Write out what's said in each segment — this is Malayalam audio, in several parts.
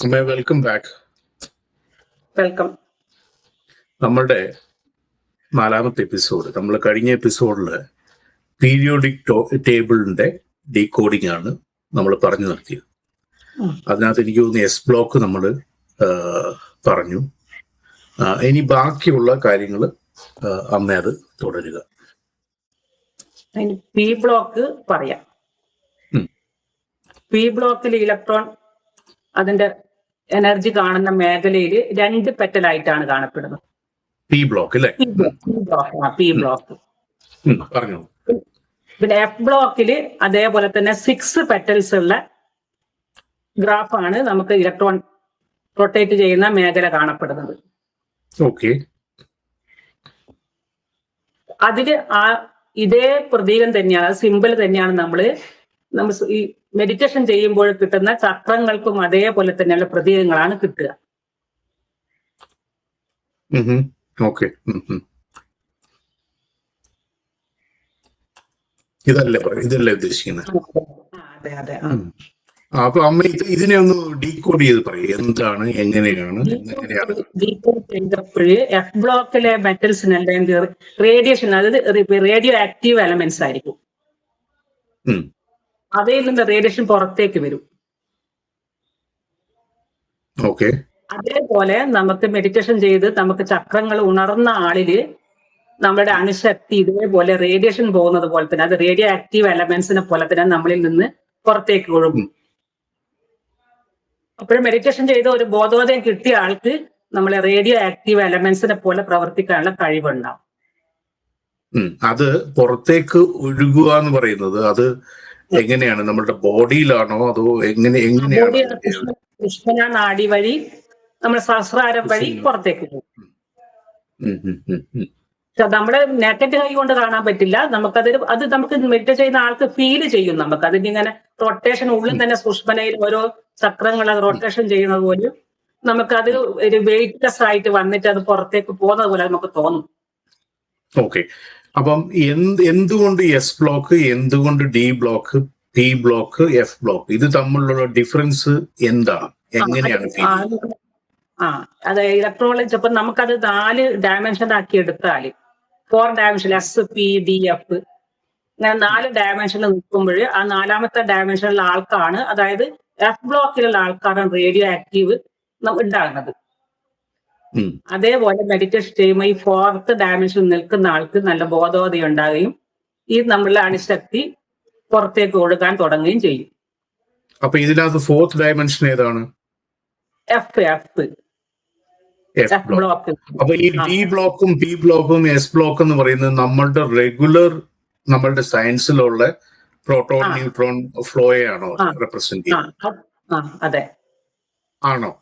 Welcome back. വെൽക്കം. നമ്മളുടെ 4ാമത്തെ എപ്പിസോഡ്, നമ്മൾ കഴിഞ്ഞ എപ്പിസോഡിൽ പീരിയോഡിക് ടേബിളിന്റെ ഡീകോഡിംഗ് ആണ് നമ്മൾ പറഞ്ഞു നിർത്തിയത്. അതിനകത്ത് എനിക്ക് തോന്നുന്നു എസ് ബ്ലോക്ക് നമ്മൾ പറഞ്ഞു. ഇനി ബാക്കിയുള്ള കാര്യങ്ങൾ അമ്മ അത് തുടരുക. പി ബ്ലോക്ക് പറയാം. പി ബ്ലോക്കിൽ ഇലക്ട്രോൺ അതിന്റെ എനർജി കാണുന്ന മേഖലയിൽ 2 പെറ്റലായിട്ടാണ് കാണപ്പെടുന്നത്. പി ബ്ലോക്ക് അല്ലേ? പി ബ്ലോക്ക് പറഞ്ഞു. പിന്നെ എഫ് ബ്ലോക്കിൽ അതേപോലെ തന്നെ 6 പെറ്റൽസ് ഉള്ള ഗ്രാഫാണ് നമുക്ക് ഇലക്ട്രോൺ റൊട്ടേറ്റ് ചെയ്യുന്ന മേഖല കാണപ്പെടുന്നത്. ഓക്കെ. അതില് ഇതേ പ്രതീകം തന്നെയാണ്, സിമ്പിൾ തന്നെയാണ് നമ്മൾ ഈ മെഡിറ്റേഷൻ ചെയ്യുമ്പോൾ കിട്ടുന്ന ചക്രങ്ങൾക്കും അതേപോലെ തന്നെയുള്ള പ്രതീകങ്ങളാണ് കിട്ടുക. ഇതല്ലേ ഉദ്ദേശിക്കുന്നത്? അതെ അതെ. അപ്പൊ അമ്മ ഇതിനെ ഒന്ന് ഡീകോഡ് ചെയ്ത് പറയും, എന്താണ്, എങ്ങനെയാണ്? ഡീകോഡ് ചെയ്തപ്പോഴ് എഫ് ബ്ലോക്കിലെ മെറ്റൽസിനെല്ലാം റേഡിയേഷൻ, അതായത് റേഡിയോ ആക്റ്റീവ് എലമെന്റ്സ് ആയിരിക്കും. അവയിൽ നിന്ന് റേഡിയേഷൻ പുറത്തേക്ക് വരും. അതേപോലെ നമുക്ക് മെഡിറ്റേഷൻ ചെയ്ത് നമുക്ക് ചക്രങ്ങൾ ഉണർന്ന ആളില് നമ്മുടെ അണുശക്തി ഇതേപോലെ റേഡിയേഷൻ പോകുന്നത് പോലെ തന്നെ, അത് റേഡിയോ ആക്റ്റീവ് എലമെന്റ്സിനെ പോലെ തന്നെ നമ്മളിൽ നിന്ന് പുറത്തേക്ക് ഒഴുകും. അപ്പോഴും മെഡിറ്റേഷൻ ചെയ്ത ഒരു ബോധോദയം കിട്ടിയ ആൾക്ക് നമ്മളെ റേഡിയോ ആക്റ്റീവ് എലമെന്റ്സിനെ പോലെ പ്രവർത്തിക്കാനുള്ള കഴിവുണ്ടാവും. അത് പുറത്തേക്ക് ഒഴുകുക എന്ന് പറയുന്നത് അത് എങ്ങനെയാണ്? നമ്മുടെ ബോഡിയിലാണോ അതോ എങ്ങനെയാണ്? പുഷ്പന നാഡി വഴി, നമ്മുടെ സഹസ്രാരം വഴി പുറത്തേക്ക് പോകും. നമ്മുടെ നെക്കറ്റ് കൈ കൊണ്ട് കാണാൻ പറ്റില്ല. അത് നമുക്ക് മെഡിറ്റേറ്റ് ചെയ്യുന്ന ആൾക്ക് ഫീൽ ചെയ്യും. നമുക്ക് അതിനിങ്ങനെ റൊട്ടേഷൻ ഉള്ളിൽ തന്നെ സുഷ്മനയിൽ ഓരോ ചക്രങ്ങൾ റൊട്ടേഷൻ ചെയ്യുന്നത് പോലും നമുക്കത് ഒരു വെയിറ്റ്ലെസ് ആയിട്ട് വന്നിട്ട് അത് പുറത്തേക്ക് പോകുന്നത് പോലെ നമുക്ക് തോന്നും. ഓക്കെ. അപ്പം എന്തുകൊണ്ട് എസ് ബ്ലോക്ക്, എന്തുകൊണ്ട് D block, P block, F block, ഇത് തമ്മിലുള്ള ഡിഫറൻസ് എന്താണ്? എങ്ങനെയാണ്? അതെ, ഇലക്ട്രോണിക്സ് ഇപ്പൊ നമുക്കത് 4 ഡയമെൻഷൻ ആക്കി എടുത്താൽ 4 dimension S, P, D, F ഇങ്ങനെ 4 ഡയമെൻഷനിൽ നിൽക്കുമ്പോൾ ആ 4ാമത്തെ ഡയമെൻഷനിലുള്ള ആൾക്കാണ്, അതായത് എഫ് ബ്ലോക്കിലുള്ള ആൾക്കാരാണ് റേഡിയോ ആക്റ്റീവ് ഉണ്ടാകുന്നത്. അതേപോലെ മെഡിറ്റേഷൻ ചെയ്യുമ്പോൾ ഈ 4th ഡയമെൻഷനിൽ നിൽക്കുന്ന ആൾക്ക് നല്ല ബോധോദയം ഉണ്ടാകുകയും ഈ നമ്മളുടെ അണുശക്തി പുറത്തേക്ക് ഒഴുകാൻ തുടങ്ങുകയും ചെയ്യും. അപ്പൊ ഇതിനകത്ത് 4th ഡയമെൻഷൻ ഏതാണ്? F block. അപ്പൊ ഈ ഡി ബ്ലോക്കും പി ബ്ലോക്കും എസ് ബ്ലോക്ക് എന്ന് പറയുന്നത് നമ്മളുടെ റെഗുലർ, നമ്മളുടെ സയൻസിലുള്ള പ്രോട്ടോൺ ന്യൂട്രോൺ ഫ്ലോയെയാണോ റെപ്രസെന്റ് ചെയ്യുന്നത്? അതെ. ആണോ?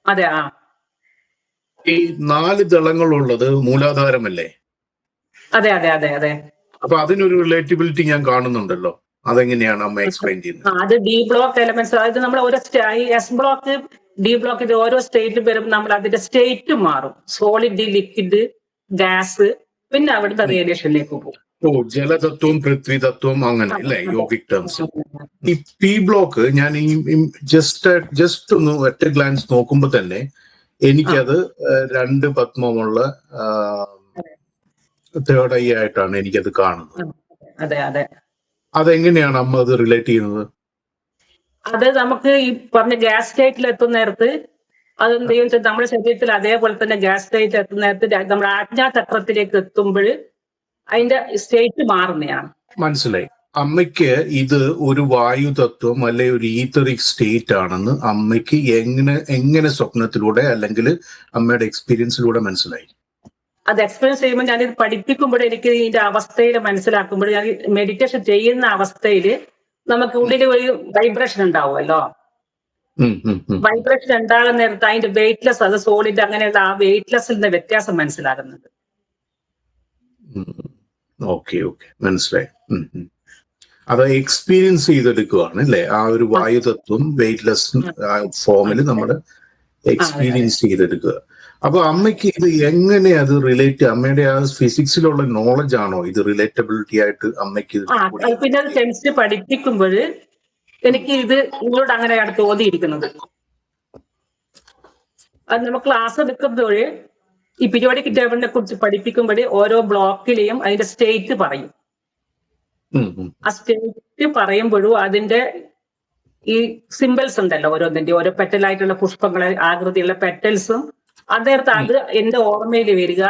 അതെ. ഈ 4 ദളങ്ങളുള്ളത് മൂലാധാരമല്ലേ? അതെ അതെ അതെ അതെ. അപ്പൊ അതിനൊരു റിലേറ്റബിലിറ്റി ഞാൻ കാണുന്നുണ്ടല്ലോ, അതെങ്ങനെയാണ് അമ്മ എക്സ്പ്ലെയിൻ ചെയ്യുന്നത്? അത് ഡി ബ്ലോക്ക് എലമെന്റ്സ്, അതായത് നമ്മൾ ഓരോ എസ് ബ്ലോക്ക്, ഡി ബ്ലോക്കിന്റെ ഓരോ സ്റ്റേറ്റിൽ വരുമ്പോൾ നമ്മൾ അതിന്റെ സ്റ്റേറ്റ് മാറും. സോളിഡ്, ലിക്വിഡ്, ഗ്യാസ്, പിന്നെ അവിടുത്തെ റേഡിയേഷനിലേക്ക് പോകും. ജലതത്വം, പൃഥ്വി തത്വം, അങ്ങനെ അല്ലേ യോഗിക് ടേംസ്. ഈ പി ബ്ലോക്ക് ഞാൻ ഈ ജസ്റ്റ് ഒന്ന് ഒറ്റ ഗ്ലാൻസ് നോക്കുമ്പോ തന്നെ എനിക്കത് 2 പത്മമുള്ള തേർഡ് ഐ ആയിട്ടാണ് എനിക്കത് കാണുന്നത്. അതെ അതെ. അതെങ്ങനെയാണ് അമ്മ അത് റിലേറ്റ് ചെയ്യുന്നത്? അത് നമുക്ക് ഈ പറഞ്ഞ ഗ്യാസ് സ്റ്റേറ്റിൽ എത്തുന്ന നേരത്ത് അതെന്ത് ചെയ്യും വെച്ചാൽ നമ്മുടെ ശരീരത്തിൽ അതേപോലെ തന്നെ ഗ്യാസ് സ്റ്റേറ്റിൽ എത്തുന്ന നേരത്ത് നമ്മുടെ ആജ്ഞാചക്രത്തിലേക്ക് എത്തുമ്പോൾ അതിന്റെ സ്റ്റേറ്റ് മാറുന്നതാണ്. മനസ്സിലായി. അമ്മയ്ക്ക് ഇത് ഒരു വായു തത്വം അല്ലെ ഒരു ഈത്തറിക് സ്റ്റേറ്റ് ആണെന്ന് അമ്മയ്ക്ക് എങ്ങനെ സ്വപ്നത്തിലൂടെ അല്ലെങ്കിൽ അമ്മയുടെ എക്സ്പീരിയൻസിലൂടെ മനസ്സിലായി? അത് എക്സ്പീരിയൻസ് ചെയ്യുമ്പോൾ ഞാനിത് പഠിപ്പിക്കുമ്പോൾ എനിക്ക് ഇതിന്റെ അവസ്ഥയിൽ മനസ്സിലാക്കുമ്പോൾ, ഞാൻ മെഡിറ്റേഷൻ ചെയ്യുന്ന അവസ്ഥയിൽ നമുക്ക് ഉള്ളിൽ ഒരു വൈബ്രേഷൻ ഉണ്ടാവുമല്ലോ. വൈബ്രേഷൻ ഉണ്ടാകുന്ന നേരത്ത് അതിന്റെ വെയിറ്റ്ലെസ്, അത് സോളിഡ് അങ്ങനെയുള്ള ആ വെയിറ്റ്ലെസ്സിൽ നിന്ന് വ്യത്യാസം മനസ്സിലാകുന്നുണ്ട്. ഓക്കെ, മനസ്സിലായി. അത് എക്സ്പീരിയൻസ് ചെയ്തെടുക്കുകയാണ് അല്ലേ? ആ ഒരു വായുതത്വം വെയിറ്റ്ലെസ് ഫോമിൽ നമ്മൾ എക്സ്പീരിയൻസ് ചെയ്തെടുക്കുക. അപ്പൊ അമ്മയ്ക്ക് ഇത് എങ്ങനെ അത് റിലേറ്റ്, അമ്മയുടെ ആ ഫിസിക്സിലുള്ള നോളജ് ആണോ ഇത് റിലേറ്റബിലിറ്റി ആയിട്ട് അമ്മയ്ക്ക്? പിന്നെ അത് കെമിസ്ട്രി പഠിപ്പിക്കുമ്പോൾ എനിക്ക് ഇത് നിങ്ങളോട് അങ്ങനെയാണ് തോന്നിയിരിക്കുന്നത്. അത് നമ്മൾ ക്ലാസ് എടുക്കുമ്പോൾ ഈ പീരിയോഡിക് ടേബിളിനെ കുറിച്ച് പഠിപ്പിക്കുമ്പോൾ ഓരോ ബ്ലോക്കിലെയും അതിന്റെ സ്റ്റേറ്റ് പറയും. ആ സ്റ്റേറ്റ് പറയുമ്പോഴും അതിന്റെ ഈ സിമ്പിൾസ് ഉണ്ടല്ലോ ഓരോന്നിന്റെ, ഓരോ പെറ്റലായിട്ടുള്ള പുഷ്പങ്ങളെ ആകൃതിയുള്ള പെറ്റൽസും അതേർത്ത് അത് എന്റെ ഓർമ്മയിൽ വരിക.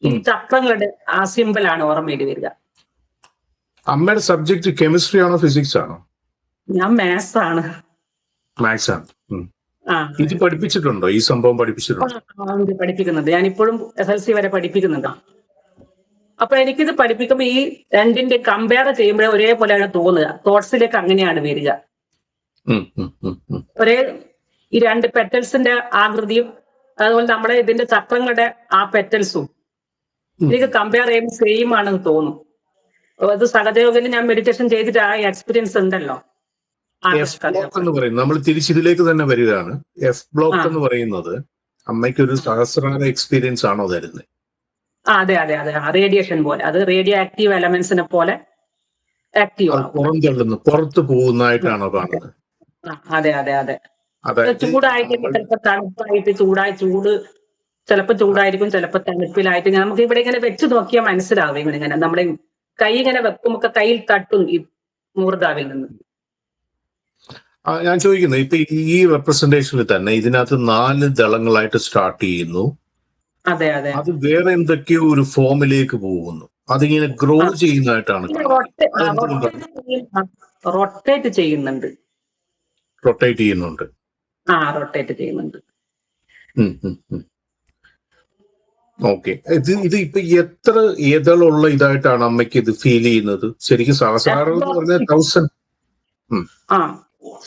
ഈ ചക്രങ്ങളുടെ ആ സിമ്പിളാണ് ഓർമ്മയിൽ വരിക. അമ്മയുടെ സബ്ജക്ട് കെമിസ്ട്രി ആണോ ഫിസിക്സ് ആണോ? ഞാൻ മാത്സ് ആണ്. മാത്സ് ആണ്. ഇത് പഠിപ്പിച്ചിട്ടുണ്ടോ? ഈ സംഭവം പഠിപ്പിച്ചിട്ടുണ്ടോ? പഠിപ്പിക്കുന്നുണ്ട്. ഞാനിപ്പോഴും SLC വരെ പഠിപ്പിക്കുന്നുണ്ട്. അപ്പൊ എനിക്കിത് പഠിപ്പിക്കുമ്പോൾ ഈ രണ്ടിന്റെ കമ്പയർ ചെയ്യുമ്പോഴേ ഒരേപോലെയാണ് തോന്നുക. തോട്ട്സിലേക്ക് അങ്ങനെയാണ് വരിക. ഒരേ ഈ രണ്ട് പെറ്റൽസിന്റെ ആകൃതിയും അതുപോലെ നമ്മുടെ ഇതിന്റെ ചക്രങ്ങളുടെ ആ പെറ്റൽസും എനിക്ക് കമ്പയർ ചെയ്യുമ്പോൾ സെയിം ആണെന്ന് തോന്നും. അത് സഹജയോഗയിൽ ഞാൻ മെഡിറ്റേഷൻ ചെയ്തിട്ട് ആ എക്സ്പീരിയൻസ് ഉണ്ടല്ലോ. നമ്മൾ തിരിച്ചിതിലേക്ക് തന്നെ വരികയാണ്. എഫ് ബ്ലോക്ക് എന്ന് പറയുന്നത് അമ്മയ്ക്ക് ഒരു സഹസ്രാര എക്സ്പീരിയൻസ് ആണോ തരുന്നത്? അതെ അതെ അതെ. റേഡിയേഷൻ പോലെ, അത് റേഡിയോ ആക്റ്റീവ് എലമെന്റ്സിനെ പോലെ ആക്റ്റീവ് പുറന്തള്ളുന്നു, പുറത്തു പോകുന്നതായിട്ടാണോ കാണുന്നത്? അതെ അതെ അതെ. ചൂടായിട്ട് ചിലപ്പോ തണുപ്പായിട്ട് ചൂട് ചിലപ്പോ ചൂടായിരിക്കും, ചിലപ്പോ തണുപ്പിലായിട്ട്. നമുക്ക് ഇവിടെ ഇങ്ങനെ വെച്ച് നോക്കിയാൽ മനസ്സിലാവും. ഇങ്ങനെ നമ്മുടെ കൈ ഇങ്ങനെ വെക്കുമ്പോ കയ്യിൽ തട്ടും ഈ മൂർധാവിൽ നിന്ന്. ഞാൻ ചോദിക്കുന്നത്, ഇപ്പൊ ഈ റെപ്രസെന്റേഷനിൽ തന്നെ ഇതിനകത്ത് 4 ദളങ്ങളായിട്ട് സ്റ്റാർട്ട് ചെയ്യുന്നു. അതെ അതെ. അത് വേറെ എന്തൊക്കെയോ ഒരു ഫോമിലേക്ക് പോകുന്നു. അതിങ്ങനെ ഗ്രോ ചെയ്യുന്നതായിട്ടാണ്. റൊട്ടേറ്റ് ചെയ്യുന്നുണ്ട്. റൊട്ടേറ്റ് ചെയ്യുന്നുണ്ട്. റൊട്ടേറ്റ് ചെയ്യുന്നുണ്ട്. ഓക്കെ. ഇത് ഇപ്പൊ എത്ര ഏതളുള്ള ഇതായിട്ടാണ് അമ്മയ്ക്ക് ഇത് ഫീൽ ചെയ്യുന്നത്? ശരിക്കും സഹസ്രാരം എന്ന് പറഞ്ഞാൽ 1000.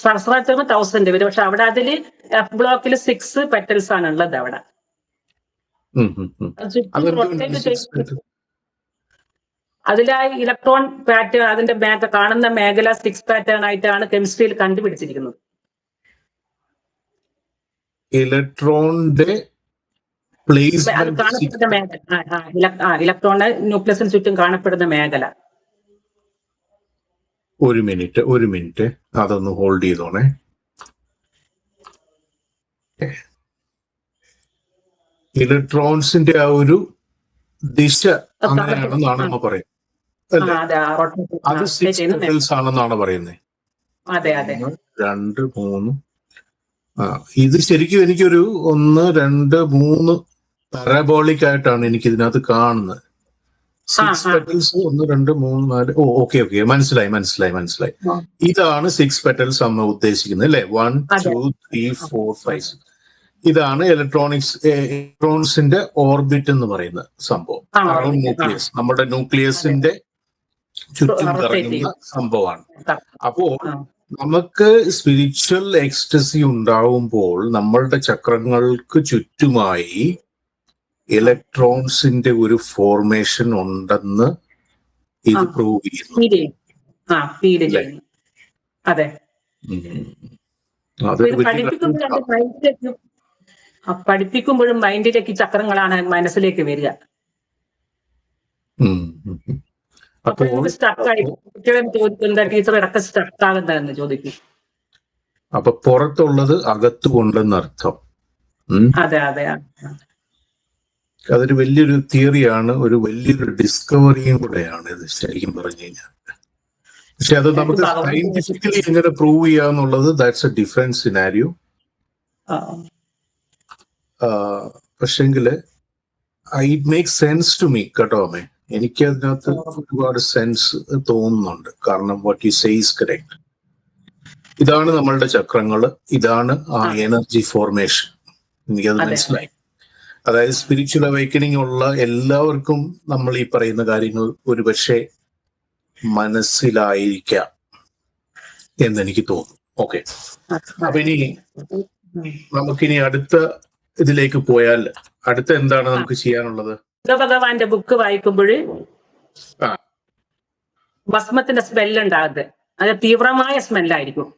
സഹസ്രാരം 1000 വരും. പക്ഷെ അവിടെ അതില് F ബ്ലോക്കിൽ 6 പെറ്റൽസ് ആണ് ഉള്ളത്. അവിടെ അതിലാ ഇലക്ട്രോൺ പാറ്റേൺ, അതിന്റെ കാണുന്ന മേഖല 6 പാറ്റേൺ ആയിട്ടാണ് കെമിസ്ട്രിയിൽ കണ്ടുപിടിച്ചിരിക്കുന്നത്. ഇലക്ട്രോണിന്റെ കാണപ്പെടുന്ന മേഖല, ഇലക്ട്രോണിന്റെ ന്യൂക്ലിയസിന് ചുറ്റും കാണപ്പെടുന്ന മേഖല. ഒരു മിനിറ്റ് അതൊന്ന് ഹോൾഡ് ചെയ്തോണേ. ഇലക്ട്രോൺസിന്റെ ആ ഒരു ദിശ അങ്ങനെയാണെന്നാണ് നമ്മൾ പറയുന്നത്. അത് 6 പെറ്റൽസ് ആണെന്നാണ് പറയുന്നത്. 2, 3. ഇത് ശരിക്കും എനിക്കൊരു 1, 2, 3 പാരാബോളിക് ആയിട്ടാണ് എനിക്ക് ഇതിനകത്ത് കാണുന്നത്. 6 പെറ്റൽസ് 1, 2, 3, 4. ഓക്കെ മനസ്സിലായി. ഇതാണ് 6 പെറ്റൽസ് അമ്മ ഉദ്ദേശിക്കുന്നത് അല്ലെ? 1, 2, 3, 4, 5. ഇതാണ് ഇലക്ട്രോൺസിന്റെ ഓർബിറ്റ് എന്ന് പറയുന്ന സംഭവം. ന്യൂക്ലിയസ്, നമ്മുടെ ന്യൂക്ലിയസിന്റെ ചുറ്റും കറങ്ങുന്ന സംഭവമാണ്. അപ്പോൾ നമുക്ക് സ്പിരിച്വൽ എക്സ്റ്റസി ഉണ്ടാവുമ്പോൾ നമ്മളുടെ ചക്രങ്ങൾക്ക് ചുറ്റുമായി ഇലക്ട്രോൺസിന്റെ ഒരു ഫോർമേഷൻ ഉണ്ടെന്ന് ഇത് പ്രൂവ് ചെയ്യുന്നു. പഠിപ്പിക്കുമ്പോഴും മൈൻഡിലേക്ക് ചക്രങ്ങളാണ് മനസ്സിലേക്ക് വരിക. അപ്പൊ പുറത്തുള്ളത് അകത്തുകൊണ്ടെന്നർത്ഥം. അതെ അതെ. അതൊരു വലിയൊരു തിയറിയാണ്, ഒരു വലിയൊരു ഡിസ്കവറിയും കൂടെയാണ് ഇത് ശരിക്കും പറഞ്ഞു കഴിഞ്ഞാൽ. പക്ഷെ അത് നമുക്ക് സയന്റിഫിക്കലി എങ്ങനെ പ്രൂവ് ചെയ്യാന്നുള്ളത് ദാറ്റ്സ് എ ഡിഫറെന്റ് സിനാരിയോ. പക്ഷെങ്കില് it make sense to me കേട്ടോ അമ്മേ. എനിക്ക് അതിനകത്ത് ഒരുപാട് സെൻസ് തോന്നുന്നുണ്ട്. കാരണം what you say is correct. ഇതാണ് നമ്മളുടെ ചക്രങ്ങള്, ഇതാണ് ആ എനർജി ഫോർമേഷൻ. എനിക്കത് മനസ്സിലായി. അതായത് സ്പിരിച്വൽ അവൈക്കനിങ് ഉള്ള എല്ലാവർക്കും നമ്മൾ ഈ പറയുന്ന കാര്യങ്ങൾ ഒരുപക്ഷെ മനസ്സിലായിരിക്കാം എന്നെനിക്ക് തോന്നുന്നു. ഓക്കെ. അപ്പൊ നമുക്കിനി അടുത്ത ഇതിലേക്ക് പോയാൽ അടുത്ത എന്താണ് നമുക്ക് ചെയ്യാനുള്ളത്? ഭഗവാന്റെ ബുക്ക് വായിക്കുമ്പോൾ ഭസ്മത്തിന്റെ സ്മെല്ലുണ്ടാകുന്നത്, അത് തീവ്രമായ സ്മെല്ലായിരിക്കും.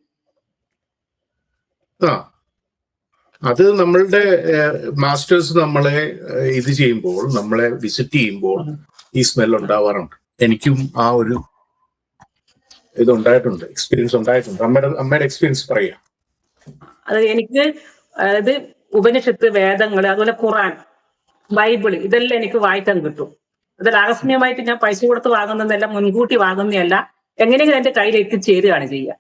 അത് നമ്മളുടെ മാസ്റ്റേഴ്സ് നമ്മളെ ഇത് ചെയ്യുമ്പോൾ, നമ്മളെ വിസിറ്റ് ചെയ്യുമ്പോൾ ഈ സ്മെൽ ഉണ്ടാവാറുണ്ട്. എനിക്കും ആ ഒരു എക്സ്പീരിയൻസ് ഉണ്ടായിട്ടുണ്ട്. അമ്മയുടെ എക്സ്പീരിയൻസ് പറയാം. അത് എനിക്ക്, അതായത് ഉപനിഷത്ത്, വേദങ്ങൾ, അതുപോലെ ഖുറാൻ, ബൈബിള് ഇതെല്ലാം എനിക്ക് വായിക്കാൻ കിട്ടും. അതിൽ ആകസ്മികമായിട്ട് ഞാൻ പൈസ കൊടുത്ത് വാങ്ങുന്നതല്ല, മുൻകൂട്ടി വാങ്ങുന്നതല്ല, എങ്ങനെയെങ്കിലും എന്റെ കയ്യിൽ എത്തിച്ചേരുകയാണ് ചെയ്യുക.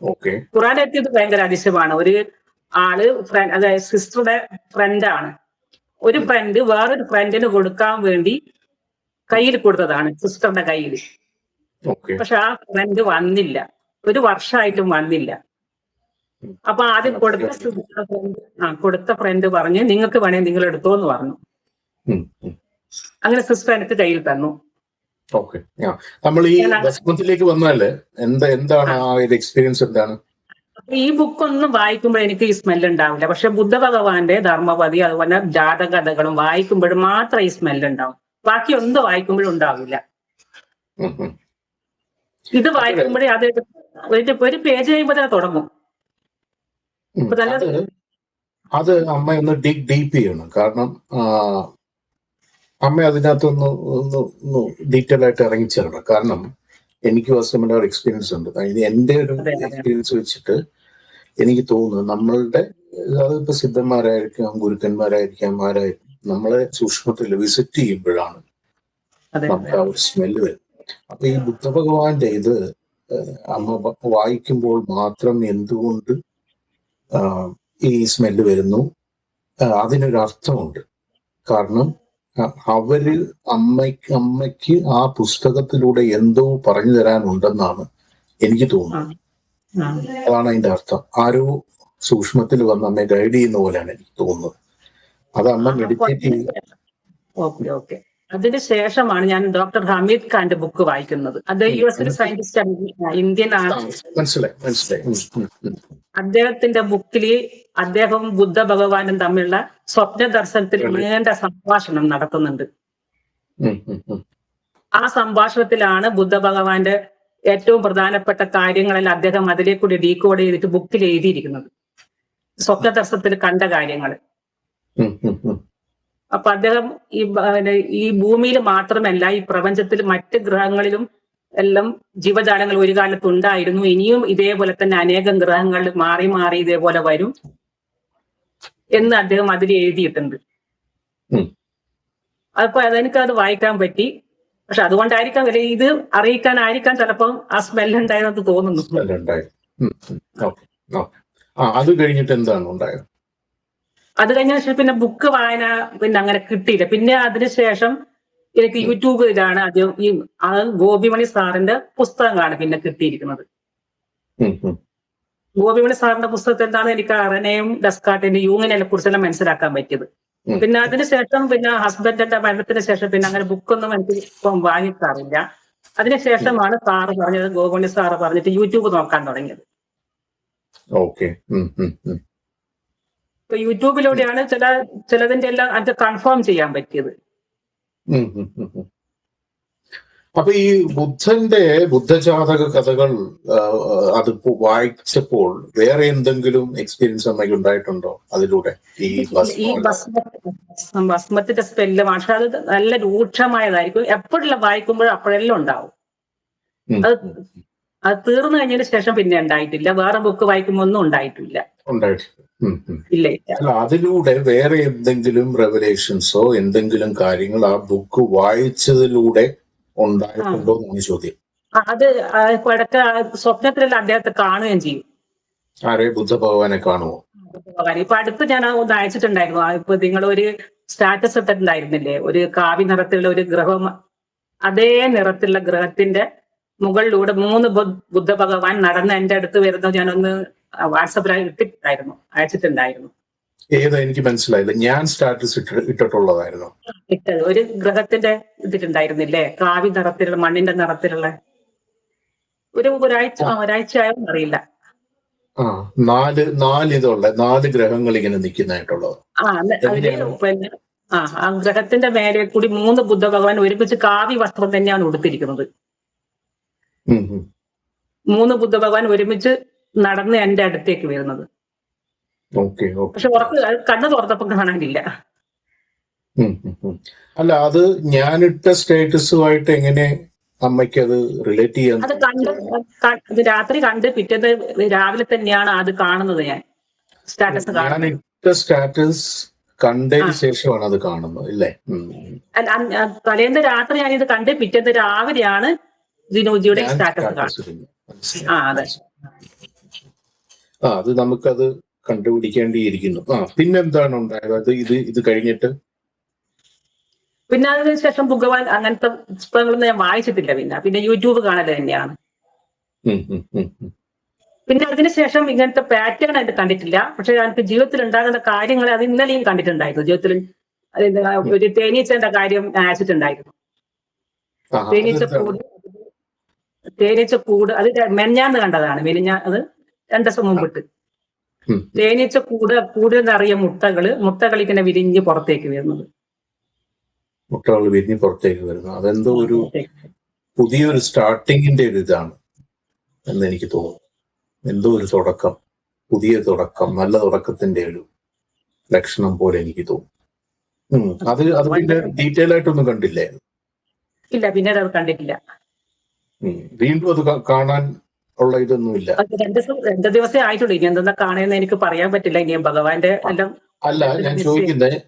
ഓക്കെ. ഖുറാൻ എത്തിയത് ഭയങ്കര അതിശയമാണ്. ഒരു ആള് അതായത് സിസ്റ്ററുടെ ഫ്രണ്ടാണ്. ഒരു ഫ്രണ്ട് വേറൊരു ഫ്രണ്ടിന് കൊടുക്കാൻ വേണ്ടി കയ്യിൽ കൊടുത്തതാണ്, സിസ്റ്ററുടെ കയ്യിൽ. ഓക്കെ. പക്ഷെ ആ ഫ്രണ്ട് വന്നില്ല, ഒരു വർഷമായിട്ടും വന്നില്ല. അപ്പൊ ആദ്യം കൊടുത്ത ഫ്രണ്ട് പറഞ്ഞ് നിങ്ങൾക്ക് വേണേ നിങ്ങൾ എടുത്തോ എന്ന് പറഞ്ഞു. അങ്ങനെ സിസ്റ്റർ എനിക്ക് കയ്യിൽ തന്നു. ഓക്കെ. നമ്മൾ ഈ ഭസ്മത്തിലേക്ക് വന്നാല് എന്താണ് ആ ഒരു എക്സ്പീരിയൻസ് എന്താണ്? ഈ ബുക്കൊന്നും വായിക്കുമ്പോൾ എനിക്ക് ഈ സ്മെല്ല് ഉണ്ടാവില്ല. പക്ഷെ ബുദ്ധ ഭഗവാന്റെ ധർമ്മപതി അതുപോലെ ജാതകഥകളും വായിക്കുമ്പോഴും മാത്രം ഈ സ്മെല്ല് ഉണ്ടാവും. ബാക്കി ഒന്നും വായിക്കുമ്പോഴും ഉണ്ടാവില്ല. ഇത് വായിക്കുമ്പോഴേ അത് ഒരു പേജ് കഴിയുമ്പോൾ തന്നെ തുടങ്ങും. അത് അമ്മ ഒന്ന് ഡീപ്പ് ചെയ്യണം. കാരണം അമ്മ അതിനകത്തൊന്ന് ഡീറ്റെയിൽ ആയിട്ട് ഇറങ്ങിച്ചേരണം. കാരണം എനിക്ക് സിമിലർ എക്സ്പീരിയൻസ് ഉണ്ട്. എന്റെ ഒരു എക്സ്പീരിയൻസ് വെച്ചിട്ട് എനിക്ക് തോന്നുന്നു നമ്മളുടെ അതിപ്പോ സിദ്ധന്മാരായിരിക്കാം, ഗുരുക്കന്മാരായിരിക്കാം, ആരായിരിക്കും, നമ്മളെ സൂക്ഷ്മത്തിൽ വിസിറ്റ് ചെയ്യുമ്പോഴാണ് നമുക്ക് ആ ഒരു സ്മെല്ല് വരും. അപ്പൊ ഈ ബുദ്ധഭഗവാന്റെ ഇത് അമ്മ വായിക്കുമ്പോൾ മാത്രം എന്തുകൊണ്ട് ഈ സ്മെല്ല് വരുന്നു, അതിനൊരു അർത്ഥമുണ്ട്. കാരണം അമ്മയ്ക്ക് ആ പുസ്തകത്തിലൂടെ എന്തോ പറഞ്ഞു തരാനുണ്ടെന്നാണ് എനിക്ക് തോന്നുന്നത്. അതാണ് അതിന്റെ അർത്ഥം. ആരോ സൂക്ഷ്മത്തിൽ വന്ന് അമ്മയെ ഗൈഡ് ചെയ്യുന്ന പോലെയാണ് എനിക്ക് തോന്നുന്നത്. അത് അമ്മ മെഡിറ്റേറ്റ് ചെയ്യും. അതിനുശേഷമാണ് ഞാൻ ഡോക്ടർ ഹമീദ് ഖാന്റെ ബുക്ക് വായിക്കുന്നത്. അത് US സയന്റിസ്റ്റ്, ഇന്ത്യൻ ആണ്. മനസ്സിലായി. അദ്ദേഹത്തിന്റെ ബുക്കില് അദ്ദേഹവും ബുദ്ധ ഭഗവാനും തമ്മിലുള്ള സ്വപ്ന ദർശനത്തിൽ നീണ്ട സംഭാഷണം നടത്തുന്നുണ്ട്. ആ സംഭാഷണത്തിലാണ് ബുദ്ധ ഭഗവാന്റെ ഏറ്റവും പ്രധാനപ്പെട്ട കാര്യങ്ങളിൽ അദ്ദേഹം അതിലെ കൂടി ഡീകോഡ് ചെയ്തിട്ട് ബുക്കിൽ എഴുതിയിരിക്കുന്നത്, സ്വപ്ന ദർശനത്തിൽ കണ്ട കാര്യങ്ങൾ. അപ്പൊ അദ്ദേഹം ഈ ഭൂമിയിൽ മാത്രമല്ല, ഈ പ്രപഞ്ചത്തിൽ മറ്റ് ഗ്രഹങ്ങളിലും എല്ലാം ജീവജാലങ്ങൾ ഒരു കാലത്ത് ഉണ്ടായിരുന്നു. ഇനിയും ഇതേപോലെ തന്നെ അനേകം ഗ്രഹങ്ങൾ മാറി മാറി ഇതേപോലെ വരും എന്ന് അദ്ദേഹം അതിൽ എഴുതിയിട്ടുണ്ട്. അപ്പൊ അതെനിക്കത് വായിക്കാൻ പറ്റി. പക്ഷെ അതുകൊണ്ടായിരിക്കാം ഇത് അറിയിക്കാനായിരിക്കാം ചിലപ്പം ആ സ്മെല്ല് ഉണ്ടായെന്ന് തോന്നുന്നു. അത് കഴിഞ്ഞിട്ട് എന്താണ് ഉണ്ടായത്? അത് കഴിഞ്ഞ ശേഷം പിന്നെ ബുക്ക് വായന പിന്നെ അങ്ങനെ കിട്ടിയില്ല. പിന്നെ അതിനുശേഷം എനിക്ക് യൂട്യൂബിലാണ് ആദ്യം ഈ ഗോപിമണി സാറിന്റെ പുസ്തകങ്ങളാണ് പിന്നെ കിട്ടിയിരിക്കുന്നത്. ഗോപിമണി സാറിന്റെ പുസ്തകത്തിൽ എന്താണ് എനിക്ക് റെനെയും ഡെസ്കാർട്ടിന്റെ യൂങ്ങിനെ കുറിച്ചെല്ലാം മനസ്സിലാക്കാൻ പറ്റിയത്. പിന്നെ അതിനുശേഷം പിന്നെ ഹസ്ബൻഡിന്റെ മരണത്തിന് ശേഷം പിന്നെ അങ്ങനെ ബുക്കൊന്നും എനിക്ക് ഇപ്പം വാങ്ങിക്കാറില്ല. അതിനുശേഷമാണ് സാറ് പറഞ്ഞത്, ഗോപിമണി സാറ് പറഞ്ഞിട്ട് യൂട്യൂബ് നോക്കാൻ തുടങ്ങിയത്. ഇപ്പൊ യൂട്യൂബിലൂടെയാണ് ചിലതിന്റെ എല്ലാം അത് കൺഫേം ചെയ്യാൻ പറ്റിയത്. അപ്പൊ ഈ ബുദ്ധജാതക കഥകൾ അത് വായിച്ചപ്പോൾ വേറെ എന്തെങ്കിലും എക്സ്പീരിയൻസ് അമ്മയ്ക്ക് ഉണ്ടായിട്ടുണ്ടോ അതിലൂടെ? ഈ ഭസ്മത്തിന്റെ സ്മെല്ല് പക്ഷെ അത് നല്ല രൂക്ഷമായതായിരിക്കും. എപ്പോഴുള്ള വായിക്കുമ്പോഴും അപ്പോഴെല്ലാം ഉണ്ടാവും. അത് തീർന്നു കഴിഞ്ഞതിന് ശേഷം പിന്നെ ഉണ്ടായിട്ടില്ല. വേറെ ബുക്ക് വായിക്കുമ്പോ ഒന്നും ഉണ്ടായിട്ടില്ല. അല്ല, അതിലൂടെ വേറെ എന്തെങ്കിലും റെവലേഷൻസോ എന്തെങ്കിലും കാര്യങ്ങൾ ആ ബുക്ക് വായിച്ചതിലൂടെ ഉണ്ടായിട്ടുണ്ടോ എന്നാണ് ചോദ്യം. അത് ഇടയ്ക്ക് സ്വപ്നത്തിലല്ല അദ്ദേഹത്തെ കാണുകയും ചെയ്യും. ആരെ? ബുദ്ധ ഭഗവാനെ കാണുമോ? ഇപ്പൊ അടുത്ത് ഞാൻ ഒന്ന് അയച്ചിട്ടുണ്ടായിരുന്നു. ഇപ്പൊ നിങ്ങൾ ഒരു സ്റ്റാറ്റസ് ഇട്ടിട്ടുണ്ടായിരുന്നില്ലേ, ഒരു കാവി നിറത്തിലുള്ള ഒരു ഗ്രഹം, അതേ നിറത്തിലുള്ള ഗ്രഹത്തിന്റെ മുകളിലൂടെ 3 ബുദ്ധ ഭഗവാൻ നടന്ന് എന്റെ അടുത്ത് വരുന്നത് ഞാനൊന്ന് വാട്സപ്പിൽ ഇട്ടിട്ടുണ്ടായിരുന്നു, അയച്ചിട്ടുണ്ടായിരുന്നു. ഏതാ? എനിക്ക് മനസ്സിലായില്ല. ഞാൻ സ്റ്റാറ്റസ് ഇട്ടിട്ടുള്ളതായിരുന്നു. ഇട്ടത് ഒരു ഗ്രഹത്തിന്റെ ഇതിട്ടുണ്ടായിരുന്നില്ലേ, കാവി നിറത്തിലുള്ള മണ്ണിന്റെ നിറത്തിലുള്ള ഒരാഴ്ചയായോ അറിയില്ല. നാല് ഗ്രഹങ്ങൾ ഇങ്ങനെ നിൽക്കുന്നതായിട്ടുള്ളത്. പിന്നെ ആ ഗ്രഹത്തിന്റെ മേലെ കൂടി 3 ബുദ്ധ ഭഗവാൻ ഒരുമിച്ച് കാവി വസ്ത്രം തന്നെയാണ് ഉടുത്തിരിക്കുന്നത്. 3 ബുദ്ധ ഭഗവാൻ ഒരുമിച്ച് നടന്ന് എന്റെ അടുത്തേക്ക് വരുന്നത്. പക്ഷെ കണ്ണു തുറന്നപ്പോ കാണാനില്ല. അല്ല, അത് ഞാനിട്ട സ്റ്റാറ്റസുമായിട്ട് എങ്ങനെ അമ്മയ്ക്ക് അത് റിലേറ്റ് ചെയ്യാൻ? അത് രാത്രി കണ്ട് പിറ്റേന്ന് രാവിലെ തന്നെയാണ് അത് കാണുന്നത്. ഞാൻ സ്റ്റാറ്റസ് സ്റ്റാറ്റസ് കണ്ടതിന് ശേഷമാണ് അത് കാണുന്നത് അല്ലേ? തലേന്ന് രാത്രി ഞാനിത് കണ്ട് പിറ്റേന്ന് രാവിലെയാണ് ജിനോജിയുടെ സ്റ്റാറ്റസ് കാണുന്നത്. അതെ. അത് നമുക്കത് കണ്ടുപിടിക്കേണ്ടിയിരിക്കുന്നു. പിന്നെന്താണ് ഉണ്ടായത്? അത് ഇത് കഴിഞ്ഞിട്ട് പിന്നെ അതിന് ശേഷം ഭഗവാൻ അങ്ങനത്തെ പുസ്തകങ്ങളൊന്നും ഞാൻ വായിച്ചിട്ടില്ല. പിന്നെ യൂട്യൂബ് കാണല് തന്നെയാണ്. പിന്നെ അതിനുശേഷം ഇങ്ങനത്തെ പാറ്റേൺ ആയിട്ട് കണ്ടിട്ടില്ല. പക്ഷെ എനിക്ക് ജീവിതത്തിൽ ഉണ്ടാകുന്ന കാര്യങ്ങൾ അത് ഇന്നലെയും കണ്ടിട്ടുണ്ടായിരുന്നു. ജീവിതത്തിൽ ഒരു തേനീച്ചന്റെ കാര്യം അയച്ചിട്ടുണ്ടായിരുന്നു. തേനീച്ചക്കൂട് അത് മെഞ്ഞാന്ന് കണ്ടതാണ്. അത് 2 ദിവസം മുമ്പിട്ട്. തേനീച്ചക്കൂട് നിറയെ മുട്ടകൾ ഇങ്ങനെ വിരിഞ്ഞ് പുറത്തേക്ക് വരുന്നത്. മുട്ടകൾ വിരിഞ്ഞ് പുറത്തേക്ക് വരുന്നു. അതെന്തോ ഒരു പുതിയൊരു സ്റ്റാർട്ടിങ്ങിന്റെ ഒരു ഇതാണ് എന്ന് എനിക്ക് തോന്നുന്നു. എന്തോ ഒരു തുടക്കം, പുതിയ തുടക്കം, നല്ല തുടക്കത്തിന്റെ ഒരു ലക്ഷണം പോലെ എനിക്ക് തോന്നുന്നു. അത് പിന്നെ ഡീറ്റെയിൽ ആയിട്ടൊന്നും കണ്ടില്ലേ? ഇല്ല, പിന്നീട് അത് കണ്ടിട്ടില്ല. വീണ്ടും അത് കാണാൻ ഉള്ള ഇതൊന്നുമില്ല. 2 ദിവസമേ ആയിട്ടുള്ളൂ. ഇനി എന്താ കാണുമെന്ന് എനിക്ക് പറയാൻ പറ്റില്ല. ഇനി ഭഗവാന്റെ എല്ലാം. അല്ല, ഞാൻ ചോദിക്കുന്നത്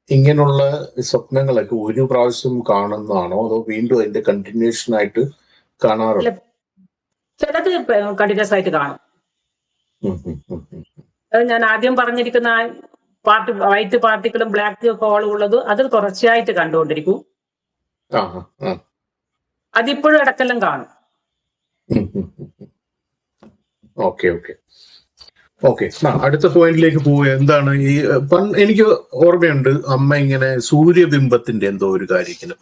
ഇങ്ങനെയുള്ള സ്വപ്നങ്ങളൊക്കെ ഒരു പ്രാവശ്യം കാണുന്നതാണോ അതോ വീണ്ടും അതിന്റെ കണ്ടിന്യൂഷൻ ആയിട്ട് കാണാറുണ്ടോ? ചിലത് കണ്ടിന്യൂസ് ആയിട്ട് കാണും. ഞാൻ ആദ്യം പറഞ്ഞിരിക്കുന്ന വൈറ്റ് പാർട്ടിക്കിളും ബ്ലാക്ക് ഹോളും ഉള്ളത് അത് തുടർച്ചയായിട്ട് കണ്ടുകൊണ്ടിരിക്കും. അതിപ്പോഴും ഇടക്കെല്ലാം കാണും. ഓക്കെ. അടുത്ത പോയിന്റിലേക്ക് പോവുക. എന്താണ് ഈ എനിക്ക് ഓർമ്മയുണ്ട് അമ്മ ഇങ്ങനെ സൂര്യബിംബത്തിന്റെ എന്തോ ഒരു കാര്യം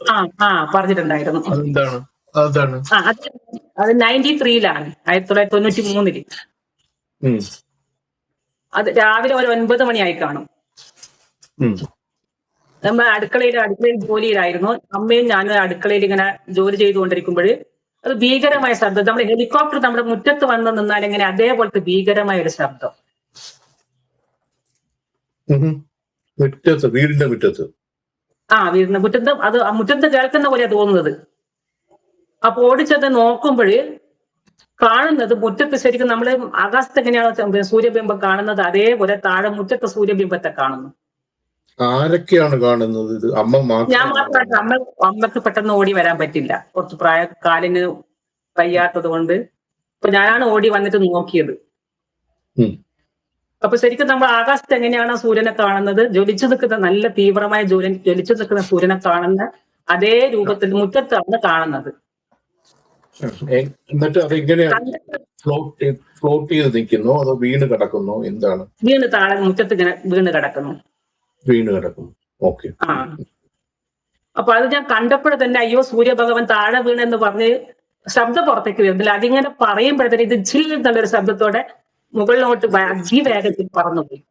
പറഞ്ഞിട്ടുണ്ടായിരുന്നു. അതെന്താണ്? അത് 93-ലാണ്, 1993. അത് രാവിലെ ഒരു 9 മണിയായി കാണും. നമ്മൾ അടുക്കളയിൽ ജോലിയിലായിരുന്നു. അമ്മയും ഞാനും അടുക്കളയിൽ ഇങ്ങനെ ജോലി ചെയ്തുകൊണ്ടിരിക്കുമ്പോൾ അത് ഭീകരമായ ശബ്ദം. നമ്മുടെ ഹെലികോപ്റ്റർ നമ്മുടെ മുറ്റത്ത് വന്ന് നിന്നാൽ എങ്ങനെ അതേപോലത്തെ ഭീകരമായ ഒരു ശബ്ദം. വീടിന്റെ മുറ്റത്ത് അത് മുറ്റത്ത് കേൾക്കുന്ന പോലെയാ തോന്നുന്നത്. അപ്പൊ ഓടിച്ചത് നോക്കുമ്പോൾ കാണുന്നത് മുറ്റത്ത് ശരിക്കും നമ്മള് ആകാശത്ത് എങ്ങനെയാണോ സൂര്യബിംബം കാണുന്നത് അതേപോലെ താഴെ മുറ്റത്ത് സൂര്യബിംബത്തെ കാണുന്നു. ആരൊക്കെയാണ് കാണുന്നത്? ഞാൻ മാത്രമല്ല. അമ്മക്ക് പെട്ടെന്ന് ഓടി വരാൻ പറ്റില്ല. കുറച്ച് കാലിന് വയ്യാത്തത് കൊണ്ട് ഇപ്പൊ ഞാനാണ് ഓടി വന്നിട്ട് നോക്കിയത്. അപ്പൊ ശരിക്കും നമ്മൾ ആകാശത്ത് എങ്ങനെയാണോ സൂര്യനെ കാണുന്നത്, ജ്വലിച്ചു നിൽക്കുന്ന നല്ല തീവ്രമായ ജ്വലിച്ചു നിൽക്കുന്ന സൂര്യനെ കാണുന്ന അതേ രൂപത്തിൽ മുറ്റത്താണ് കാണുന്നത്. എന്നിട്ട് അതെങ്ങനെയാണ് ഫ്ലോട്ട് ചെയ്ത് നിൽക്കുന്നോ അതോ വീണ് കിടക്കുന്നോ? എന്താണ്? വീണ് താഴെ മുറ്റത്ത് ഇങ്ങനെ വീണ് കിടക്കുന്നു. ഓക്കെ. അപ്പൊ അത് ഞാൻ കണ്ടപ്പോൾ തന്നെ അയ്യോ സൂര്യഭഗവാൻ താഴെ വീണെന്ന് പറഞ്ഞ് ശബ്ദം പുറത്തേക്ക് വരുന്നില്ല. അതിങ്ങനെ പറയുമ്പോഴത്തേന് ഇത് ജിൽ എന്നുള്ളൊരു ശബ്ദത്തോടെ മുകളിലോട്ട് അതിവേഗത്തിൽ പറന്നുപോയി.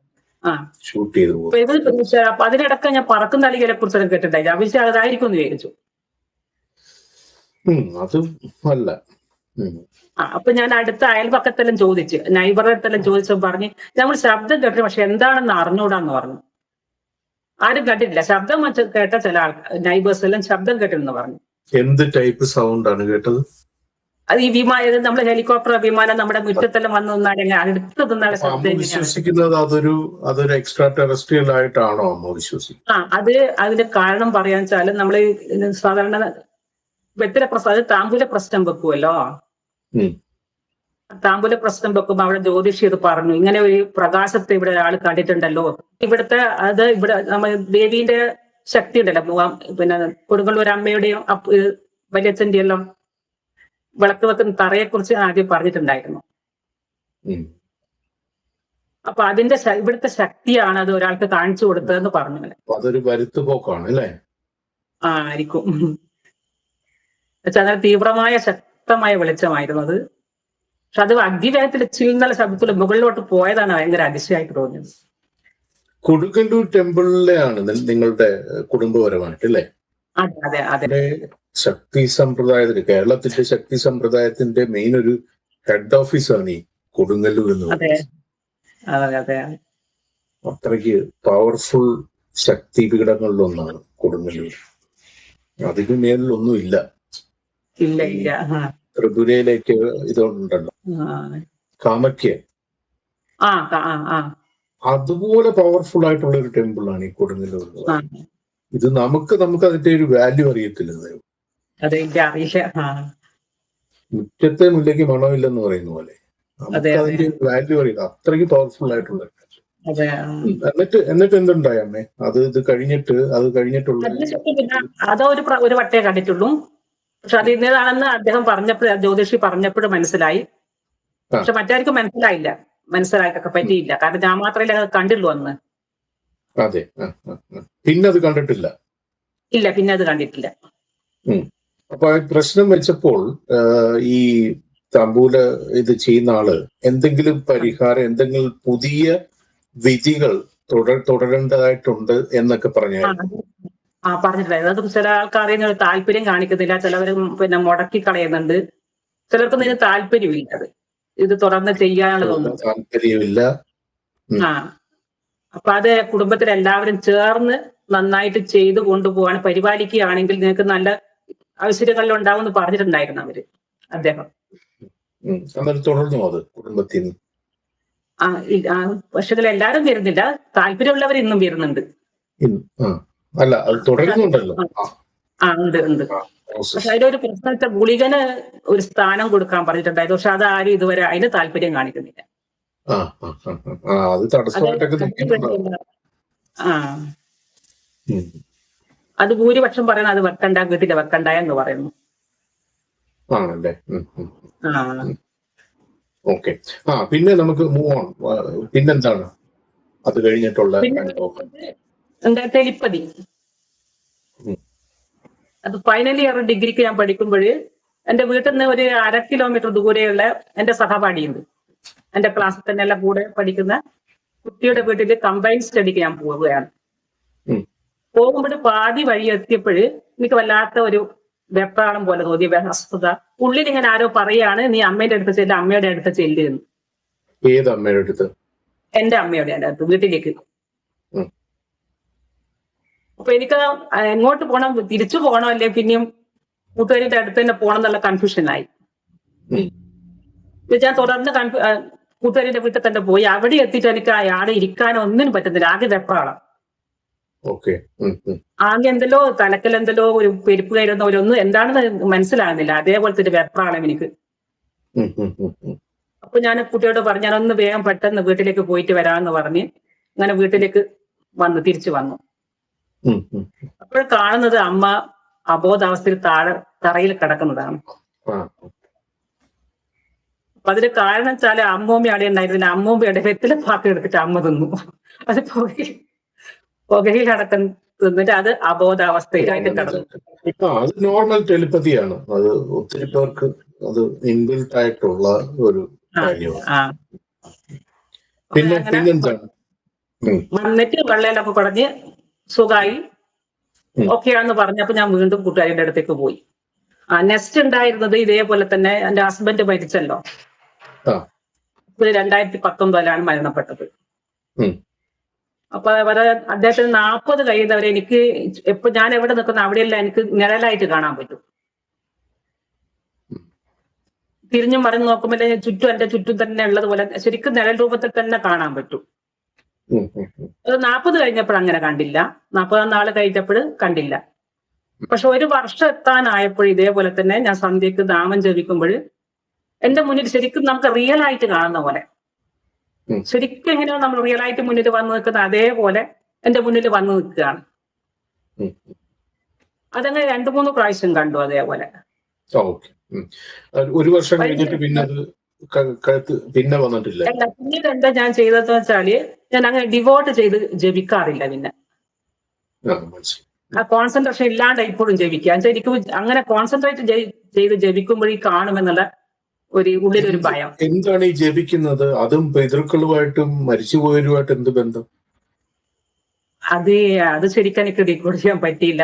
അപ്പൊ അതിനിടക്ക് ഞാൻ പറക്കുന്ന അലികളെ കുറിച്ചൊക്കെ കേട്ടിട്ടുണ്ടായി. അഭിഷേക് അതായിരിക്കും എന്ന് വിചാരിച്ചു. അപ്പൊ ഞാൻ അടുത്ത അയൽപക്കത്തെല്ലാം ചോദിച്ചു, നൈബറത്തെല്ലാം ചോദിച്ചപ്പോൾ പറഞ്ഞ് ഞങ്ങൾ ശബ്ദം കേട്ടു, പക്ഷെ എന്താണെന്ന് അറിഞ്ഞൂടാന്ന് പറഞ്ഞു. ആരും കേട്ടിട്ടില്ല. ശബ്ദം കേട്ട ചില നൈബേഴ്സ് എല്ലാം ശബ്ദം കേട്ടിരുന്നു പറഞ്ഞു. എന്ത് ടൈപ്പ് സൗണ്ട് ആണ് കേട്ടത്? അത് ഈ വിമാനം, നമ്മുടെ ഹെലികോപ്റ്റർ വിമാനം നമ്മുടെ മുറ്റത്തെല്ലാം വന്ന് നിന്നാണെങ്കിൽ അടുത്ത് നിന്നുള്ള ശബ്ദം. വിശ്വസിക്കുന്നത് അതൊരു എക്സ്ട്രാ ടെറസ്ട്രിയൽ ആയിട്ടാണോ അമ്മ വിശ്വസിക്കുന്നത്? അത് അതിന്റെ കാരണം പറയാന്ന് വെച്ചാല് നമ്മള് സാധാരണ വെത്തില താമ്പൂല പ്രശ്നം വെക്കുമല്ലോ. താമ്പൂല പ്രശ്നം വെക്കുമ്പോ അവിടെ ജ്യോതിഷി ഇത് പറഞ്ഞു, ഇങ്ങനെ ഒരു പ്രകാശത്തെ ഇവിടെ ഒരാൾ കണ്ടിട്ടുണ്ടല്ലോ. ഇവിടെ നമ്മ ദേവീന്റെ ശക്തി ഉണ്ടല്ലോ, പിന്നെ കൊടുങ്ങല്ലൂർ അമ്മയുടെയും വലിയച്ഛന്റെ എല്ലാം വിളക്ക് വെക്കുന്ന തറയെ കുറിച്ച് ആദ്യം പറഞ്ഞിട്ടുണ്ടായിരുന്നു. അപ്പൊ അതിന്റെ ഇവിടുത്തെ ശക്തിയാണ് അത് ഒരാൾക്ക് കാണിച്ചു കൊടുത്തതെന്ന് പറഞ്ഞു. അതൊരു വരുത്തുപോക്കാണ് അല്ലേ? ആയിരിക്കും. അങ്ങനെ തീവ്രമായ ശക്തമായ വെളിച്ചമായിരുന്നു അത്. പക്ഷെ അത് അതിവേഗത്തിൽ ചില്ലുന്ന ശബ്ദത്തിൽ മുകളിലോട്ട് പോയതാണ് ഭയങ്കര അതിശയമായിട്ട് തോന്നിയത്. കൊടുങ്ങല്ലൂർ ടെമ്പിളിലെയാണ് നിങ്ങളുടെ കുടുംബപരമായിട്ട് അല്ലേ? അതെ അതെ. ശക്തി സമ്പ്രദായത്തിന്, കേരളത്തിന്റെ ശക്തി സമ്പ്രദായത്തിന്റെ മെയിൻ ഒരു ഹെഡ് ഓഫീസാണ് ഈ കൊടുങ്ങല്ലൂർ എന്ന് പറയുന്നത്. അത്രയ്ക്ക് പവർഫുൾ ശക്തി പീഠങ്ങളിലൊന്നാണ് കൊടുങ്ങല്ലൂർ. അതിന് മേലിലൊന്നും ഇല്ല. ത്രിപുരയിലേക്ക് ഇതുണ്ടല്ലോ, കാമക്യ. അതുപോലെ പവർഫുൾ ആയിട്ടുള്ള ഒരു ടെമ്പിൾ ആണ് ഈ കൊടുങ്ങല്ലൂർ. ആ ഇത് നമുക്ക് അതിന്റെ ഒരു വാല്യൂ അറിയത്തില്ല. അതെ, എനിക്ക് അറിയില്ല. മുറ്റത്തെ മുല്ലയ്ക്ക് മണമില്ലെന്ന് പറയുന്ന പോലെ നമുക്ക് അതെ അതെ അതിന്റെ വാല്യൂ അറിയില്ല. അത്രയ്ക്ക് പവർഫുൾ ആയിട്ടുള്ള. അതെ. എന്നിട്ട് എന്തുണ്ടായി അമ്മേ? ഇത് കഴിഞ്ഞിട്ടുള്ള അതിനുശേഷം പിന്നെ അതോ ഒരു വട്ടേ കണ്ടിട്ടുള്ളൂ. പക്ഷെ അത് ഇന്നതാണെന്ന് അദ്ദേഹം പറഞ്ഞപ്പോഴും, ജ്യോതിഷി പറഞ്ഞപ്പോഴും മനസ്സിലായി. പക്ഷെ മറ്റാർക്കും മനസ്സിലായിട്ടൊക്കെ പറ്റിയില്ല. കാരണം ഞാൻ മാത്രമല്ലേ അത് കണ്ടുള്ളൂ അന്ന്. അതെ. പിന്നെ അത് കണ്ടിട്ടില്ല. ഇല്ല, പിന്നെ അത് കണ്ടിട്ടില്ല. അപ്പൊ പ്രശ്നം വെച്ചപ്പോൾ ഈ താമ്പൂല ഇത് ചെയ്യുന്ന ആള് എന്തെങ്കിലും പരിഹാരം, എന്തെങ്കിലും പുതിയ വിധികൾ തുടരേണ്ടതായിട്ടുണ്ട് എന്നൊക്കെ പറഞ്ഞായിരുന്നു. പറഞ്ഞിട്ടുണ്ടായിരുന്നു. അത് ചില ആൾക്കാരെ താല്പര്യം കാണിക്കുന്നില്ല, ചിലവരും പിന്നെ മുടക്കി കളയുന്നുണ്ട്, ചിലർക്കൊന്നും ഇതിന് താല്പര്യമില്ല. ഇത് തുടർന്ന് ചെയ്യാനുള്ളതൊന്നും താല്പര്യമില്ല. അപ്പൊ അത് കുടുംബത്തിലെല്ലാവരും ചേർന്ന് നന്നായിട്ട് ചെയ്തു കൊണ്ടുപോകാൻ പരിപാലിക്കുകയാണെങ്കിൽ നിങ്ങൾക്ക് നല്ല ഐശ്വര്യങ്ങളിൽ ഉണ്ടാവും എന്ന് പറഞ്ഞിട്ടുണ്ടായിരുന്നു അദ്ദേഹം. തുടർന്നു അത് കുടുംബത്തിൽ. പക്ഷെ എല്ലാവരും വരുന്നില്ല, താല്പര്യമുള്ളവർ ഇന്നും വരുന്നുണ്ട്. അല്ല, അത് തുടരുന്നുണ്ടല്ലോ. ഉണ്ട്. പക്ഷെ അതിലൊരു പ്രശ്നം വെച്ചാൽ ഗുളികന് ഒരു സ്ഥാനം കൊടുക്കാൻ പറഞ്ഞിട്ടുണ്ടായിരുന്നു. പക്ഷെ അത് ആരും ഇതുവരെ അതിന് താല്പര്യം കാണിക്കുന്നില്ല. അത് ഭൂരിപക്ഷം പറയുന്നത് അത് വെക്കണ്ട, വീട്ടില് വെക്കണ്ട എന്ന് പറയുന്നു. ഓക്കെ. പിന്നെ നമുക്ക് മൂവ് ഓൺ. പിന്നെന്താണ് അത് കഴിഞ്ഞിട്ടുള്ള എന്താ തെളിപ്പതി? അത് ഫൈനൽ ഇയർ ഡിഗ്രിക്ക് ഞാൻ പഠിക്കുമ്പോൾ എന്റെ വീട്ടിൽ നിന്ന് ഒരു 1/2 കിലോമീറ്റർ ദൂരെയുള്ള എന്റെ സഹപാഠിയുണ്ട്. എന്റെ ക്ലാസ്സിൽ തന്നെ എല്ലാം കൂടെ പഠിക്കുന്ന കുട്ടിയുടെ വീട്ടിൽ കമ്പൈൻ സ്റ്റഡിക്ക് ഞാൻ പോവുകയാണ്. പോകുമ്പോൾ പാതി വഴി എത്തിയപ്പോൾ എനിക്ക് വല്ലാത്ത ഒരു വെപ്രാളം പോലെ തോന്നി, അസ്വസ്ഥത. ഉള്ളിൽ ഇങ്ങനെ ആരോ പറയാണ്, നീ അമ്മയുടെ അടുത്ത് ചെല്ല്, അമ്മയുടെ അടുത്ത് ചെല്ലുന്നു. ഏത് അമ്മയുടെ അടുത്ത്? എന്റെ അമ്മയുടെ അടുത്ത്, വീട്ടിലേക്ക്. അപ്പൊ എനിക്ക് എങ്ങോട്ട് പോകണം, തിരിച്ചു പോകണോ അല്ലെ പിന്നെയും കൂട്ടുകാരിന്റെ അടുത്ത് തന്നെ പോകണം എന്നുള്ള കൺഫ്യൂഷനായി. ഞാൻ തുടർന്ന് കൂട്ടുകാരിന്റെ വീട്ടിൽ തന്നെ പോയി. അവിടെ എത്തിയിട്ട് എനിക്ക് ആടെ ഇരിക്കാനോ ഒന്നിനും പറ്റുന്നില്ല, ആകെ വെപ്രാളം. ആകെ എന്തെല്ലോ തലക്കൽ എന്തെല്ലോ ഒരു പെരുപ്പ് കയറുന്ന ഒരൊന്നും എന്താണെന്ന് മനസ്സിലാകുന്നില്ല. അതേപോലത്തെ ഒരു വെപ്രാളം എനിക്ക്. അപ്പൊ ഞാൻ കുട്ടിയോട് പറഞ്ഞു, ഞാനൊന്ന് വേഗം പെട്ടെന്ന് വീട്ടിലേക്ക് പോയിട്ട് വരാമെന്ന് പറഞ്ഞ് അങ്ങനെ വീട്ടിലേക്ക് തിരിച്ചു വന്നു. അപ്പോൾ കാണുന്നത് അമ്മ അബോധാവസ്ഥയിൽ തറയിൽ കിടക്കുന്നതാണ്. അപ്പൊ അതിന് കാരണം വെച്ചാല് അമ്മൂമ്മ അവിടെ ഉണ്ടായിരുന്നില്ല. അമ്മൂമ്മയുടെ വെറ്റിലെ പാക്ക് എടുത്തിട്ട് അമ്മ തിന്നു. അത് പുകയിൽ അടക്കം തിന്നിട്ട് അത് അബോധാവസ്ഥയിലായിട്ട് കിടന്നു. അത് നോർമൽ ടെലിപ്പതിയാണ്. അത് ഒത്തിരി പേർക്ക് അത് ഇൻബിൽറ്റ് ആയിട്ടുള്ള ഒരു കാര്യമാണ്. പിന്നെന്താണ്? വന്നിട്ട് വെള്ളയിലൊക്കെ കുടഞ്ഞ് സുഖമായി ഓക്കെയാണെന്ന് പറഞ്ഞപ്പോ ഞാൻ വീണ്ടും കൂട്ടുകാരിന്റെ അടുത്തേക്ക് പോയി. നെക്സ്റ്റ് ഉണ്ടായിരുന്നത് ഇതേപോലെ തന്നെ എന്റെ ഹസ്ബൻഡ് മരിച്ചല്ലോ. 2019 മരണപ്പെട്ടത്. അപ്പൊ അദ്ദേഹത്തിന് 40 കഴിയുന്നവരെ എനിക്ക് ഞാൻ എവിടെ നിൽക്കുന്ന അവിടെയല്ല എനിക്ക് നിഴലായിട്ട് കാണാൻ പറ്റും. തിരിഞ്ഞും മറിഞ്ഞു നോക്കുമ്പോൾ എന്റെ ചുറ്റും തന്നെ ഉള്ളതുപോലെ ശരിക്കും നിഴൽ രൂപത്തിൽ തന്നെ കാണാൻ പറ്റും. അത് 40 കഴിഞ്ഞപ്പോൾ അങ്ങനെ കണ്ടില്ല, 40 നാൾ കഴിഞ്ഞപ്പോൾ കണ്ടില്ല. പക്ഷെ 1 വർഷം എത്താനായപ്പോൾ ഇതേപോലെ തന്നെ ഞാൻ സന്ധ്യക്ക് നാമം ജപിക്കുമ്പോൾ എന്റെ മുന്നിൽ ശരിക്കും നമുക്ക് റിയൽ ആയിട്ട് കാണുന്ന പോലെ, ശരിക്കും എങ്ങനെയോ നമ്മൾ റിയൽ ആയിട്ട് മുന്നിൽ വന്നു നിൽക്കുന്ന അതേപോലെ എന്റെ മുന്നിൽ വന്നു നിൽക്കുകയാണ്. അതങ്ങനെ 2-3 പ്രാവശ്യം കണ്ടു അതേപോലെ. 1 വർഷം കഴിഞ്ഞിട്ട് പിന്നെ വന്നിട്ടില്ല. പിന്നീട് എന്താ ഞാൻ ചെയ്തതെന്ന് വെച്ചാല് ഞാൻ അങ്ങനെ ഡിവോട്ട് ചെയ്ത് ജപിക്കാറില്ല. പിന്നെ ആ കോൺസെൻട്രേഷൻ ഇല്ലാണ്ട് ഇപ്പോഴും ജപിക്കുക. എനിക്ക് അങ്ങനെ കോൺസെൻട്രേറ്റ് ചെയ്ത് ജപിക്കുമ്പോഴേ കാണുമെന്നുള്ള ഉള്ളിലൊരു ഭയം. എന്താണ് ഈ ജപിക്കുന്നത്? അതും പിതൃക്കളുമായിട്ടും മരിച്ചുപോയവരുമായിട്ട് എന്ത് ബന്ധം? അത് ശരിക്കും എനിക്ക് ഡീകോഡ് ചെയ്യാൻ പറ്റിയില്ല.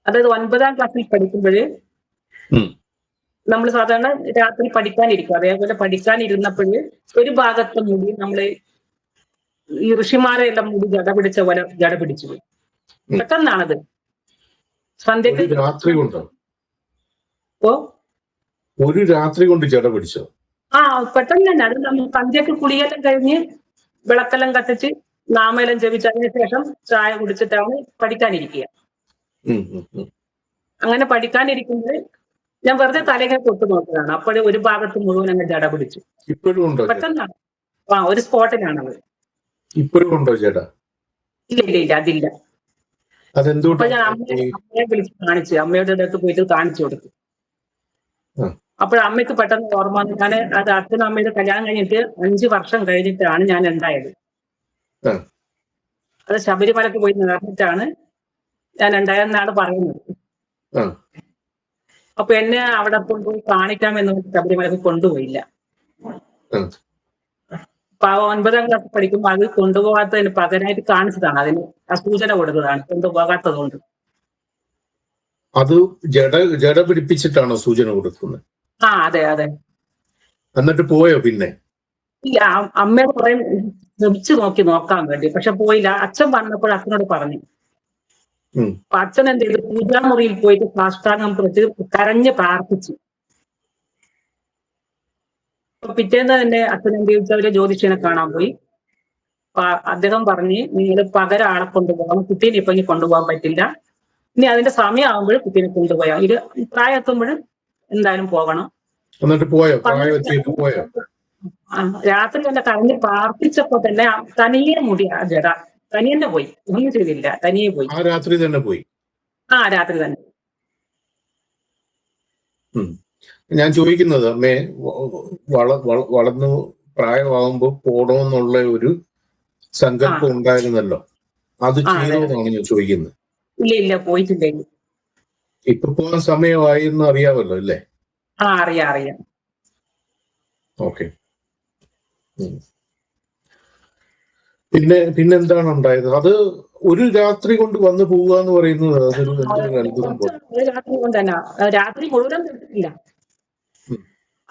അതായത് 9ാം ക്ലാസ്സിൽ പഠിക്കുമ്പോൾ നമ്മൾ സാധാരണ രാത്രി പഠിക്കാനിരിക്കും. അതേപോലെ പഠിക്കാനിരുന്നപ്പോൾ ഒരു ഭാഗത്തെ മുടി നമ്മള് ഈ ഋഷിമാരെ എല്ലാം മുടി ജട പിടിച്ച പോലെ ജട പിടിച്ചു പോയി. പെട്ടെന്നാണത്. സന്ധ്യക്ക് ഒരു രാത്രി കൊണ്ട് ജട പിടിച്ചോ? പെട്ടെന്ന് തന്നെ അത് നമ്മൾ സന്ധ്യക്ക് കുളിയെല്ലാം കഴിഞ്ഞ് വിളക്കെല്ലാം കത്തിച്ച് നാമെല്ലാം ജപിച്ചതിന് ശേഷം ചായ കുടിച്ചിട്ടാണ് പഠിക്കാനിരിക്കുക. അങ്ങനെ പഠിക്കാനിരിക്കുമ്പോൾ ഞാൻ വെറുതെ തലകെ തൊട്ട് നോക്കുകയാണ്. അപ്പോഴേ ഒരു ഭാഗത്ത് മുഴുവൻ അങ്ങ് ജട പിടിച്ചു. ഇപ്പോഴും ഉണ്ടോ? പെട്ടെന്നാണ്. ഒരു സ്പോട്ടിലാണത്. ഇപ്പോഴും ഉണ്ടോ ചേട്ടാ? ഇല്ല അതില്ല. അപ്പൊ ഞാൻ അമ്മയെ വിളിച്ച് കാണിച്ചു, അമ്മയുടെ അടുത്ത് പോയിട്ട് കാണിച്ചു കൊടുത്തു. അപ്പോഴമ്മയ്ക്ക് പെട്ടെന്ന് ഓർമ്മ വന്നു. ഞാൻ അത് അച്ഛനും അമ്മയുടെ കല്യാണം കഴിഞ്ഞിട്ട് 5 വർഷം കഴിഞ്ഞിട്ടാണ് ഞാൻ ഉണ്ടായത്. അത് ശബരിമലക്ക് പോയി നേർന്നിട്ടാണ് ഞാൻ ഉണ്ടായെന്നാണ് പറയുന്നത്. അപ്പൊ എന്നെ അവിടെ കൊണ്ടുപോയി കാണിക്കാമെന്ന് ശബരിമലക്ക് കൊണ്ടുപോയില്ല. അപ്പൊ 9ാം ക്ലാസ് പഠിക്കുമ്പോൾ അത് കൊണ്ടുപോകാത്തതിന് പകരമായിട്ട് കാണിച്ചതാണ്, അതിന് സൂചന കൊടുത്തതാണ് കൊണ്ടുപോകാത്തത് കൊണ്ട്. അത് ജട പിടിപ്പിച്ചിട്ടാണോ സൂചന കൊടുക്കുന്നത്? അതെ. എന്നിട്ട് പോയോ? പിന്നെ ഇല്ല, അമ്മയോട് കുറെ ശ്രമിച്ചു നോക്കാൻ വേണ്ടി, പക്ഷെ പോയില്ല. അച്ഛൻ വന്നപ്പോൾ അച്ഛനോട് പറഞ്ഞു. അപ്പൊ അച്ഛൻ എന്ത് ചെയ്തു, പൂജാമുറിയിൽ പോയിട്ട് സാഷ്ടാംഗം പ്രതി കരഞ്ഞ് പ്രാർത്ഥിച്ചു. പിറ്റേന്ന് തന്നെ അച്ഛൻ എന്ത് ചോദിച്ചാൽ അവര് ജ്യോതിഷനെ കാണാൻ പോയി. അദ്ദേഹം പറഞ്ഞ്, നിങ്ങൾ പകരം ആളെ കൊണ്ടുപോകണം, കുട്ടീനെ ഇപ്പൊ ഇനി കൊണ്ടുപോകാൻ പറ്റില്ല, ഇനി അതിന്റെ സമയമാകുമ്പോൾ കുട്ടീനെ കൊണ്ടുപോയാൽ ഇത് പ്രായം എത്തുമ്പോഴും എന്തായാലും പോകണം. എന്നിട്ട് പോയോ? രാത്രി തന്നെ കരഞ്ഞ് പ്രാർത്ഥിച്ചപ്പോ തന്നെ തനിയെ മുടി ജട തനിയെ പോയി, ഒന്നും ചെയ്തില്ല, തനിയെ പോയി. രാത്രി തന്നെ പോയി. രാത്രി തന്നെ. ഞാൻ ചോദിക്കുന്നത്, അമ്മേ വളർന്നു പ്രായമാകുമ്പോ പോണമെന്നുള്ള ഒരു സങ്കല്പം ഉണ്ടായിരുന്നല്ലോ, അത് ചെയ്തോന്നാണ് ഞാൻ ചോദിക്കുന്നത്. ഇല്ല പോയിട്ടില്ല. ഇപ്പൊ പോകാൻ സമയമായി എന്ന് അറിയാമല്ലോ അല്ലേ? അറിയാം. ഓക്കെ. പിന്നെന്താണ് ഉണ്ടായത്? അത് ഒരു രാത്രി കൊണ്ട് വന്നു പോവുക എന്ന് പറയുന്നത് അതൊരു അത്ഭുതം പോലെ. രാത്രി കൊണ്ട് തന്നെ, രാത്രി മുഴുവൻ ഇല്ല.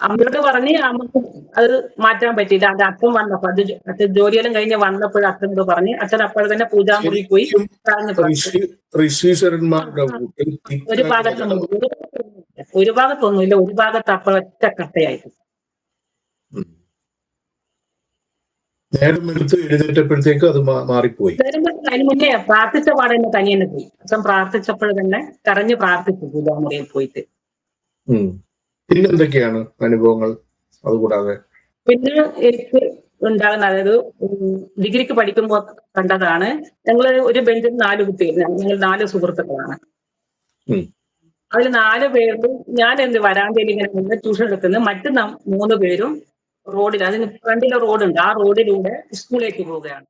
അമ്മയോട് പറഞ്ഞ് അമ്മക്ക് അത് മാറ്റാൻ പറ്റില്ല. അത് അച്ഛൻ വന്നപ്പോ അച്ഛൻ ജോലിയെല്ലാം കഴിഞ്ഞ് വന്നപ്പോഴും അച്ഛനോട് പറഞ്ഞ് അച്ഛൻ അപ്പോൾ തന്നെ പൂജാമുറി പോയി ഒരു ഭാഗത്തൊന്നുമില്ല, ഒരു ഭാഗത്ത് അപ്പോൾ ഒറ്റ കട്ടയായിട്ട്. നേരം എടുത്ത് എഴുന്നേറ്റപ്പോഴത്തേക്ക് അത് മാറിപ്പോയി. അതിന് മുന്നേ പ്രാർത്ഥിച്ച പാടെ തന്നെ തനിയെ പോയി. അച്ഛൻ പ്രാർത്ഥിച്ചപ്പോൾ തന്നെ കരഞ്ഞ് പ്രാർത്ഥിച്ചു പൂജാമുറിയിൽ പോയിട്ട്. പിന്നെന്തൊക്കെയാണ് അനുഭവങ്ങൾ? അതുകൂടാതെ പിന്നെ എനിക്ക് ഉണ്ടാകുന്ന, അതായത് ഡിഗ്രിക്ക് പഠിക്കുമ്പോൾ കണ്ടതാണ്. ഞങ്ങൾ ഒരു ബെഞ്ചിൽ 4 കുട്ടികൾ, ഞങ്ങൾ 4 സുഹൃത്തുക്കളാണ്. അതിൽ 4 പേരും ഞാൻ വരാന്തയിൽ ഇങ്ങനെ നിന്ന് ട്യൂഷൻ എടുക്കുന്നത്, മറ്റ് 3 പേരും റോഡിൽ, അതിന് ഫ്രണ്ടിലെ റോഡുണ്ട്, ആ റോഡിലൂടെ സ്കൂളിലേക്ക് പോവുകയാണ്.